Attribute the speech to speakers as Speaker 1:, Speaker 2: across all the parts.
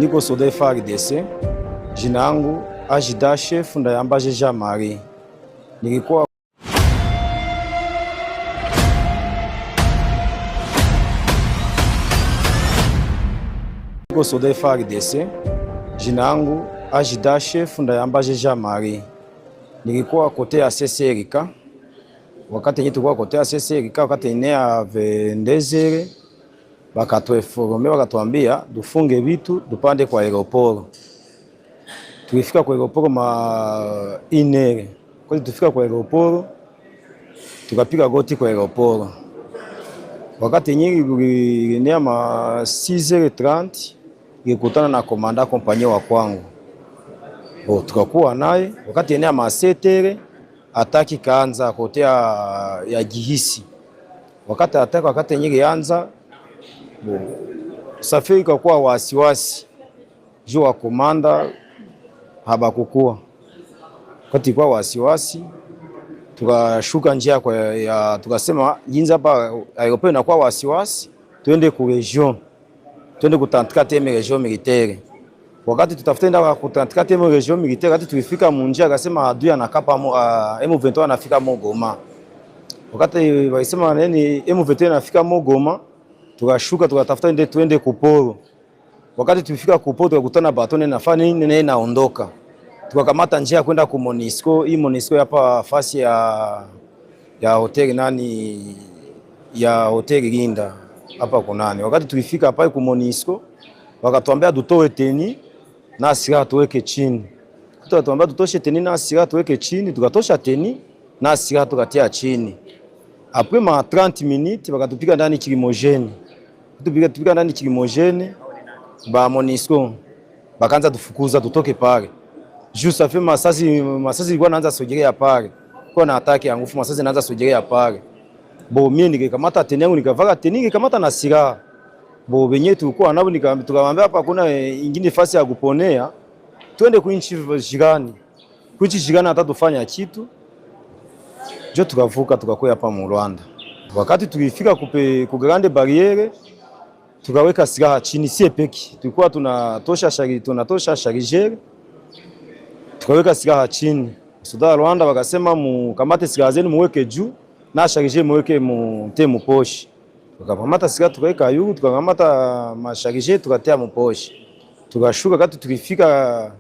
Speaker 1: Niko soda FARDC, jina yangu Ajida Chef Ndayambaje Jean Marie. Nilikuwa niko soda FARDC, jina yangu Ajida Chef Ndayambaje Jean Marie. Nilikuwa kote ya CCRK. Wakati nilikuwa kote ya CCRK, wakati inea vendezere bakatueforme bakatuambia dufunge vitu dupande kwa aeroport. Tulifika kwa aeroport ma inere. Kwa tufika kwa aeroport tukapiga goti kwa aeroport. Wakati nyingi inea ma 6h30 nilikutana na komanda kompanyia wa kwangu. Tukakuwa naye wakati inea ma 7h ataki kaanza kote ya Gihisi. Wakati nyingi anza safari ikakuwa wasiwasi juu wa komanda habakukua. Wakati kwa wasiwasi tukashuka njia tukasema jinsi hapa aeroport inakuwa wasiwasi, tuende ku region, tuende ku 34e region militaire. Wakati tutafuta ku 34e region militaire, wakati tulifika munjia akasema adui anakapa M23 anafika Goma. Wakati walisema nini M23 anafika Goma, tukashuka tukatafuta ndio tuende kuporo. Wakati tulifika kuporo tukakutana batone na fani nene naondoka. Tukakamata njia kwenda ku Monisco. Hii Monisco hapa fasi ya hotel ya hotel Linda hapa kunani. Wakati tulifika hapa ku Monisco wakatuambia dutoe teni na silaha tuweke chini. Tukatuambia tutoshe teni na silaha tuweke chini, tukatosha teni na silaha tukatia chini. Après ma 30 minutes wakatupika ndani kilimojene. Tupika ndani kilimojene ba Monisco bakaanza tufukuza tutoke pale. Juste fait masasi ilikuwa naanza sogelea pale. Kwa na ataki ya nguvu masasi naanza sogelea pale. Bo mimi nikikamata teni yangu nikavaka teni nikamata na silaha. Bo benye tulikuwa nabo tukamwambia hapa kuna ingine fasi ya kuponea. Twende kuinchi jirani. Kuinchi jirani hata tufanya kitu. Jo tukavuka tukakoya hapa mu Rwanda. Wakati tulifika ku grande barriere tukaweka silaha chini sie peki. Tulikuwa tunatosha chargeur. Tukaweka silaha chini. Soda Rwanda wakasema mukamate silaha zenu muweke juu na chargeur muweke mu poche. Tukakamata silaha tukaweka juu, tukakamata chargeur tukatia mu poche. Tukashuka wakati tulifika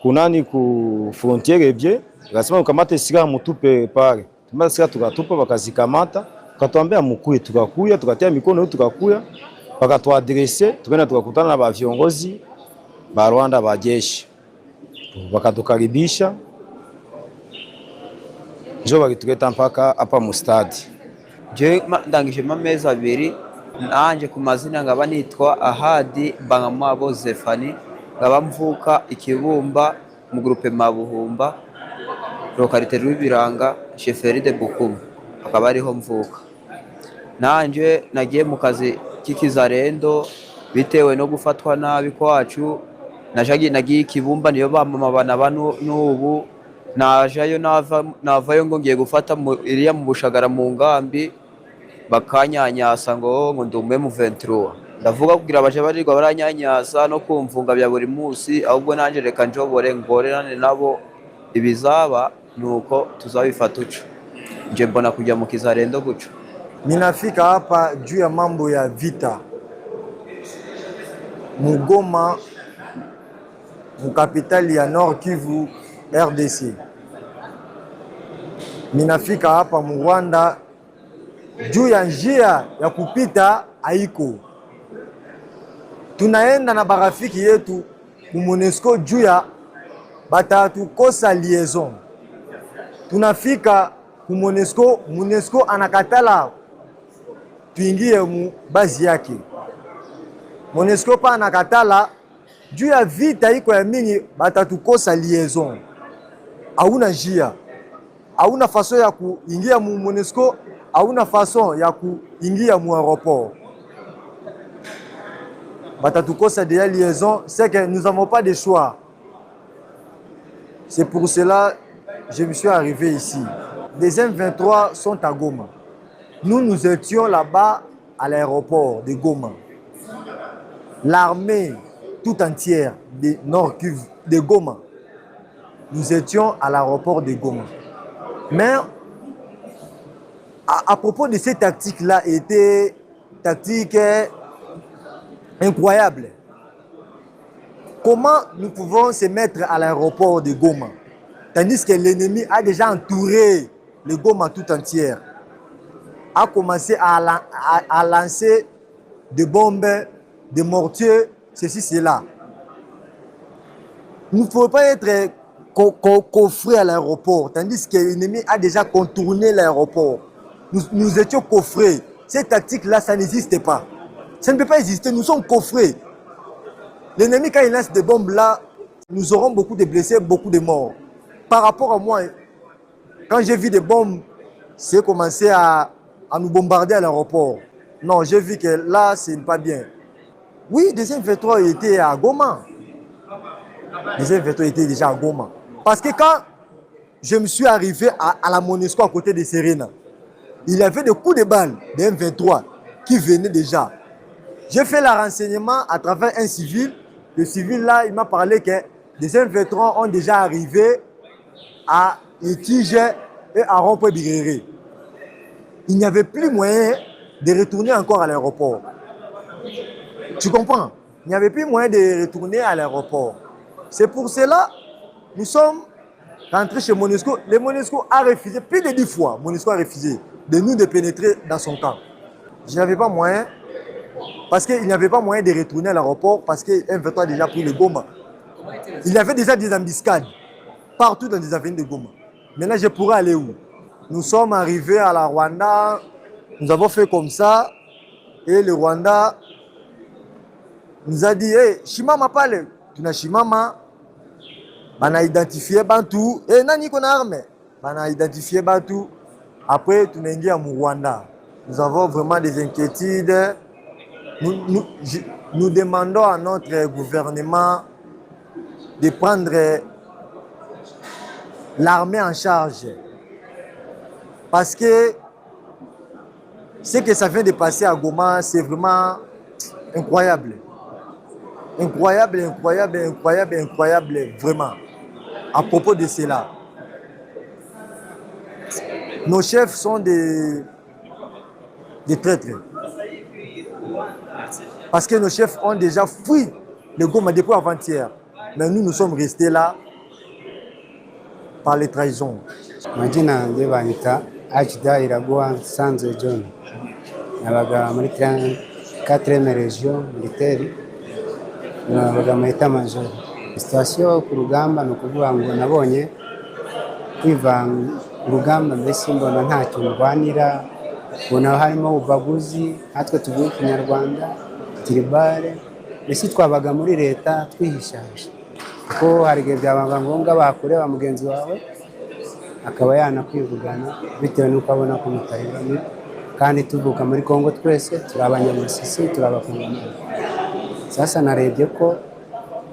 Speaker 1: kunani ku frontiere bie. Wakasema mukamate silaha mutupe pale. Tumata silaha tukatupa wakazikamata. Wakatuambia mukuye, tukakuya tukatia mikono tukakuya. Wakatuadrese tukaenda tukakutana na ba viongozi ba Rwanda ba jeshi. Wakatukaribisha. Njo bakituleta mpaka hapa mu stade.
Speaker 2: Je ndangije amezi abiri nanje ku mazina ngaba nitwa Ahadi Bangamwabo Zefani, ngaba mvuka Ikibumba mu groupe Mabuhumba localité Rwibiranga chefferie de Bukumu, akaba ariho mvuka. Nanje nagiye mu kazi k'ikizarendo bitewe no gufatwa nabi kwacu. Nagiye Ikibumba niyo bamama bana n'ubu najayo navayo ngo ngiye gufata iriya mu Bushagara mu ngambi bakanyanyasa ngo ndume mu 23. Ndavuga kugira abaje barirwa baranyanyasa no kumvunga bya buri munsi, ahubwo nanje reka njobore ngorerane nabo ibizaba nuko tuzabifata uco. Nje mbona kujya mu kizarendo guco.
Speaker 3: Ninafika hapa juu ya mambo ya vita Mugoma, mu kapitali ya Nord Kivu RDC. Ninafika hapa mu Rwanda juu ya njia ya kupita haiko. Tunaenda na barafiki yetu ku Monisco juu ya batatukosa liaison. Tunafika ku Monisco anakatala tuingie mu bazi yake. Monisco pa anakatala juu ya vita iko ya mingi batatukosa liaison. Hauna njia. Hauna façon ya kuingia mu Monisco, hauna façon ya kuingia mu aéroport. Batatukosa de liaison, c'est que nous n'avons pas de choix. C'est pour cela que je me suis arrivé ici. Les M23 sont à Goma. Nous étions là-bas à l'aéroport de Goma. L'armée tout entière de Nord Kivu, de Goma. Nous étions à l'aéroport de Goma. Mais à propos de ces tactiques-là, étaient tactiques incroyables. Comment nous pouvons se mettre à l'aéroport de Goma, tandis que l'ennemi a déjà entouré le Goma tout entière, a commencé à lancer des bombes, des mortiers, ceci, cela. Nous ne pouvons pas être coffrés à l'aéroport, tandis que l'ennemi a déjà contourné l'aéroport. Nous étions coffrés. Cette tactique-là, ça n'existe pas. Ça ne peut pas exister, nous sommes coffrés. L'ennemi, quand il lance des bombes là, nous aurons beaucoup de blessés, beaucoup de morts. Par rapport à moi, quand j'ai vu des bombes, c'est commencé à nous bombarder à l'aéroport. Non, j'ai vu que là, ce n'est pas bien. Oui, des M23 étaient à Goma. Les M23 étaient déjà à Goma. Parce que quand je me suis arrivé à la Monesco à côté de Serena, il y avait des coups de balles des M23 qui venaient déjà. J'ai fait le renseignement à travers un civil. Le civil là, il m'a parlé que des M23 ont déjà arrivé à Itige et à Rond-Point-Bigéré. Il n'y avait plus moyen de retourner encore à l'aéroport. Tu comprends? Il n'y avait plus moyen de retourner à l'aéroport. C'est pour cela que nous sommes rentrés chez Monesco. Le Monesco a refusé, plus de 10 fois, Monesco a refusé de nous de pénétrer dans son camp. Je n'avais pas moyen, parce qu'il n'y avait pas moyen de retourner à l'aéroport, parce que M23 a déjà pris le Goma. Il y avait déjà des embuscades partout dans les avenues de Goma. Maintenant, je pourrais aller où? Nous sommes arrivés à la Rwanda, nous avons fait comme ça, et le Rwanda nous a dit, hey, Shimama pale, tu n'as Shimama, on a identifié Bantou, et nani qu'on a armé, on a identifié Bantou, après tu n'es à Rwanda. Nous avons vraiment des inquiétudes. Nous demandons à notre gouvernement de prendre l'armée en charge. Parce que ce que ça vient de passer à Goma, c'est vraiment incroyable. Incroyable, incroyable, incroyable, incroyable, vraiment. À propos de cela, nos chefs sont des traîtres. Parce que nos chefs ont déjà fui le Goma depuis avant-hier. Mais nous sommes restés là par les trahisons.
Speaker 4: Majina nje banyita Achida Iraguha Sanze John. Nabaga muri 4e region militaire. Nabaga mu état major. Situation ku rugamba no kuvuga ngo nabonye kwivanga urugamba mbese mbona nta kintu rwanira. Bona harimo ubaguzi, natwe tuvuye Kinyarwanda, tribale. Mbese twabaga muri leta twihishaje. Ko hari igihe byabaga ngombwa bakureba mugenzi wawe akaba yanakwivugana bitewe n'uko abona ko mutayibana, kandi tuvuka muri Kongo twese turi abanyamasisi, turi abakongomani. Sasa narebye ko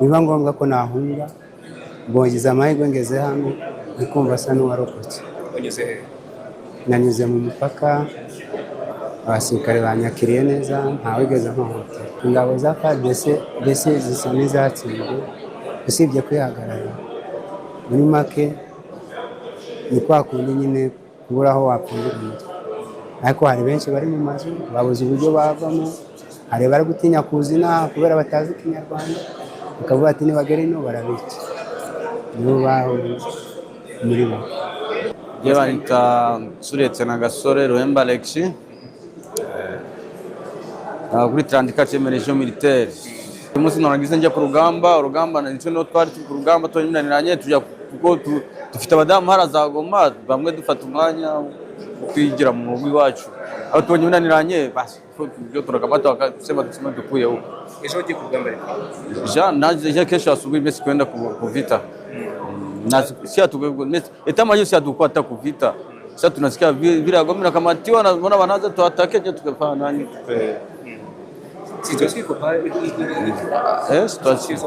Speaker 4: biba ngombwa ko nahunga, mbongiza amahirwe ngeze hano nkumva asa n'uwarokotse. Nanyuze mu mupaka, abasirikare banyakiriye neza, ntawigeze nkohotera. Ingabo za FARDC mbese zisa n'izatsinzwe usibye kwihagarara. Muri make ni kwa kundi nyine kubura aho wapfundira umutwe. Ariko hari benshi bari mu mazu babuze uburyo bavamo, hari bari gutinya kuzina kubera batazi Kinyarwanda, bakavuga ati nibagere ino barabica. Nibo baho muri bo.
Speaker 2: Yebanita Suretse na Gasore Ruhemba Alexis kuri 34e region militaire. Umunsi narangiza njya ku rugamba, urugamba nitwe no twari ku rugamba tonyinaniranye tujya kuko dufite abadamu haraza Goma, bamwe dufata umwanya kwigira mu rugo iwacu. Aho tonyinaniranye basi byo turakabata bakasema dusema dukuye huko.
Speaker 5: Ejo ugiye ku rugamba rero?
Speaker 2: Naje kesho asubuhi mesi kwenda ku vita. Na sia etama hiyo sia tukwata ku vita. Sasa tunasikia vile Goma nakamatiwa na mbona wanaanza tuatake je tukafanya nani?
Speaker 5: Situation iko pale.
Speaker 2: Situation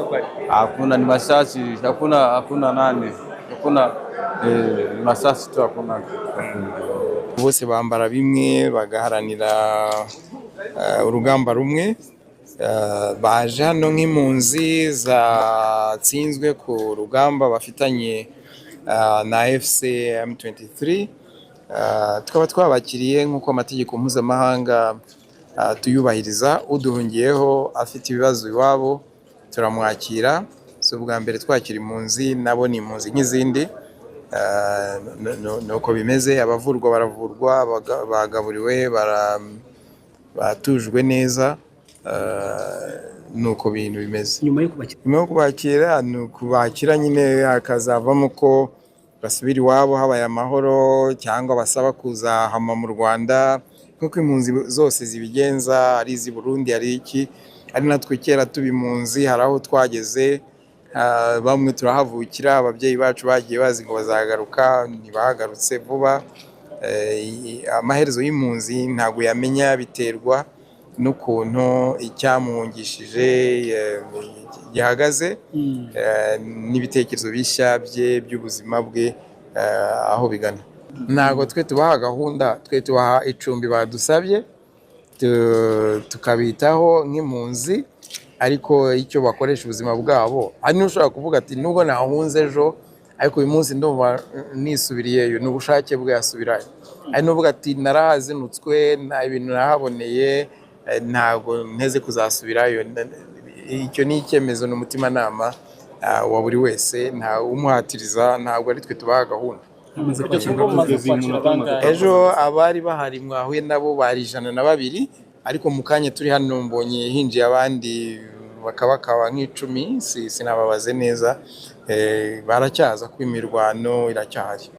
Speaker 2: hakuna ni masasi, hakuna nani. Hakuna masasi tu hakuna.
Speaker 6: Bose bambara bimwe bagaharanira urugamba rumwe.
Speaker 5: baje hano nk'impunzi zatsinzwe ku rugamba bafitanye na FC M23. Tukaba twabakiriye nk'uko amategeko mpuzamahanga tuyubahiriza. Uduhungiyeho afite ibibazo iwabo turamwakira. Si ubwa mbere twakira impunzi, nabo ni impunzi nk'izindi. Nuko bimeze, abavurwa baravurwa, bagaburiwe, batujwe neza. Nuko bintu bimeze.
Speaker 6: Nyuma yo
Speaker 5: kubakira ni ukubakira nyine hakazavamo ko basubira iwabo habaye amahoro, cyangwa basaba kuzahama mu Rwanda nk'uko impunzi zose zibigenza, ari iz'i Burundi ari iki. Ari natwe kera tuba impunzi hari aho twageze, bamwe turahavukira, ababyeyi bacu bagiye bazi ngo bazagaruka, ntibagarutse vuba. Amaherezo y'impunzi ntabwo yamenya, biterwa n'ukuntu icyamuhungishije gihagaze n'ibitekerezo bishya bye by'ubuzima bwe aho bigana. Ntabwo twe tubaha gahunda, twe tubaha icumbi badusabye, tukabitaho nk'impunzi, ariko icyo bakoresha ubuzima bwabo. Hari n'ushobora kuvuga ati nubwo nahunze ejo, ariko uyu munsi ndumva nisubiriyeyo, ni ubushake bwe yasubirayo. Hari n'uvuga ati narahazinutswe, ibintu nahaboneye, ntabwo nteze kuzasubirayo. Icyo ni icyemezo n'umutimanama wa buri wese, nta umuhatiriza, ntabwo ari twe tubaha gahunda. Ejo abari bahari mwahuye nabo bari 102, ariko mu kanya turi hano mbonye hinjiye abandi bakaba nk'icumi, sinababaze neza. Baracyaza ko imirwano iracyahari.